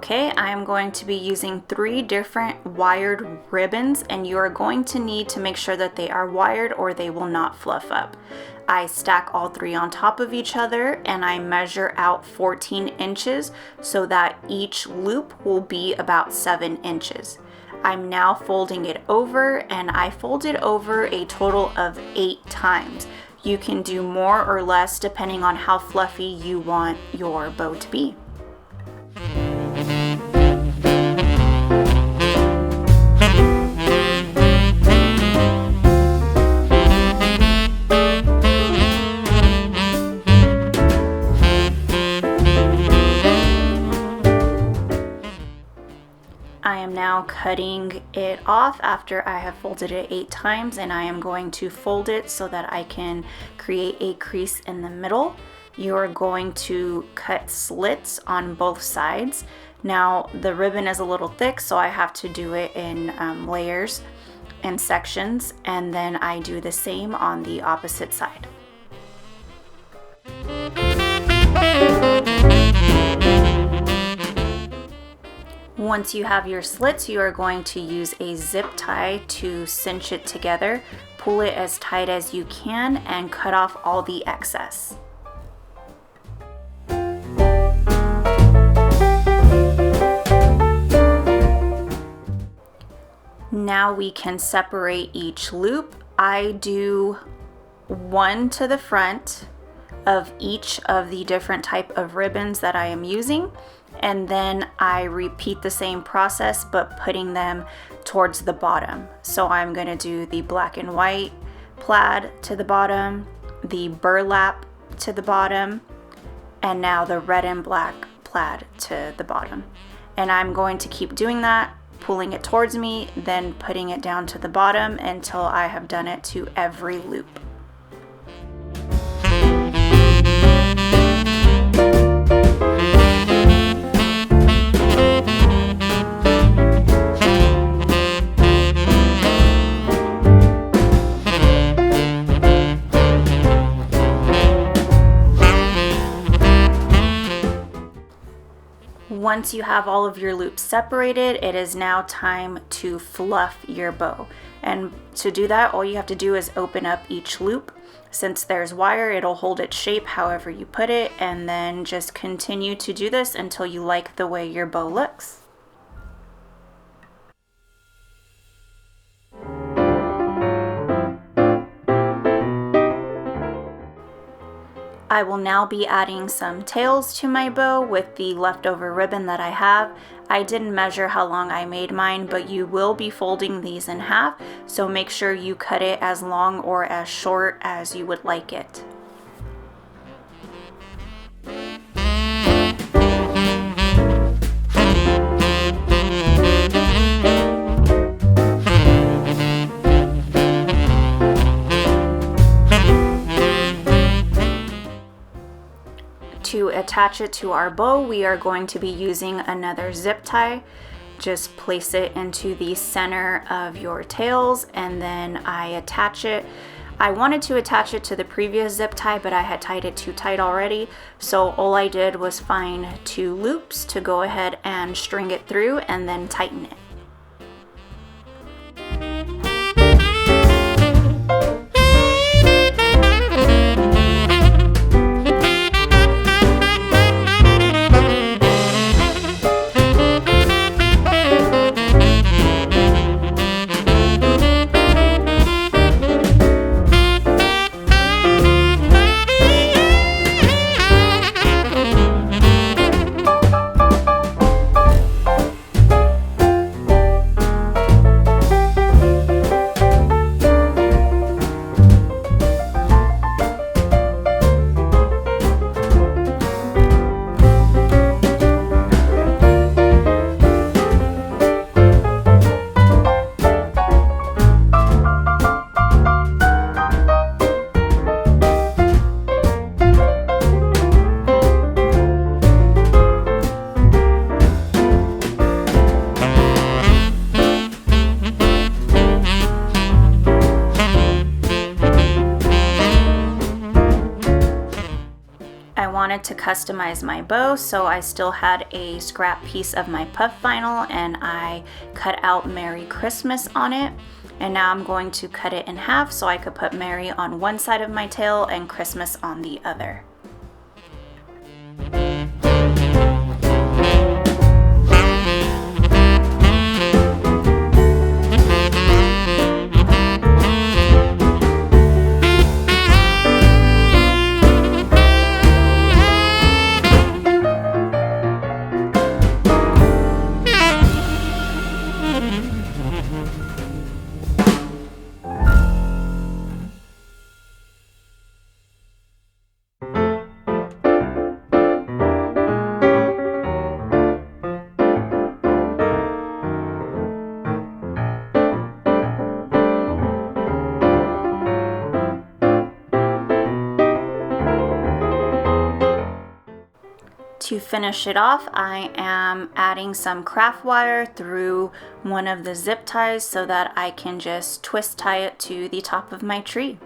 Okay, I am going to be using 3 different wired ribbons, and you are going to need to make sure that they are wired or they will not fluff up. I stack all 3 on top of each other and I measure out 14 inches so that each loop will be about 7 inches. I'm now folding it over, and I fold it over a total of 8 times. You can do more or less depending on how fluffy you want your bow to be. I am now cutting it off after I have folded it 8 times, and I am going to fold it so that I can create a crease in the middle. You are going to cut slits on both sides. Now the ribbon is a little thick, so I have to do it in layers and sections, and then I do the same on the opposite side. Once you have your slits, you are going to use a zip tie to cinch it together. Pull it as tight as you can and cut off all the excess. Now we can separate each loop. I do 1 to the front of each of the different type of ribbons that I am using, and then I repeat the same process but putting them towards the bottom. So I'm going to do the black and white plaid to the bottom, the burlap to the bottom, and now the red and black plaid to the bottom. And I'm going to keep doing that, pulling it towards me, then putting it down to the bottom until I have done it to every loop. Once you have all of your loops separated, it is now time to fluff your bow. And to do that, all you have to do is open up each loop. Since there's wire, it'll hold its shape however you put it, and then just continue to do this until you like the way your bow looks. I will now be adding some tails to my bow with the leftover ribbon that I have. I didn't measure how long I made mine, but you will be folding these in half, so make sure you cut it as long or as short as you would like it. To attach it to our bow, we are going to be using another zip tie. Just place it into the center of your tails, and then I attach it. I wanted to attach it to the previous zip tie, but I had tied it too tight already, so all I did was find 2 loops to go ahead and string it through and then tighten it. wanted to customize my bow, so I still had a scrap piece of my puff vinyl and I cut out Merry Christmas on it. And now I'm going to cut it in half so I could put Merry on one side of my tail and Christmas on the other. To finish it off, I am adding some craft wire through one of the zip ties so that I can just twist tie it to the top of my tree.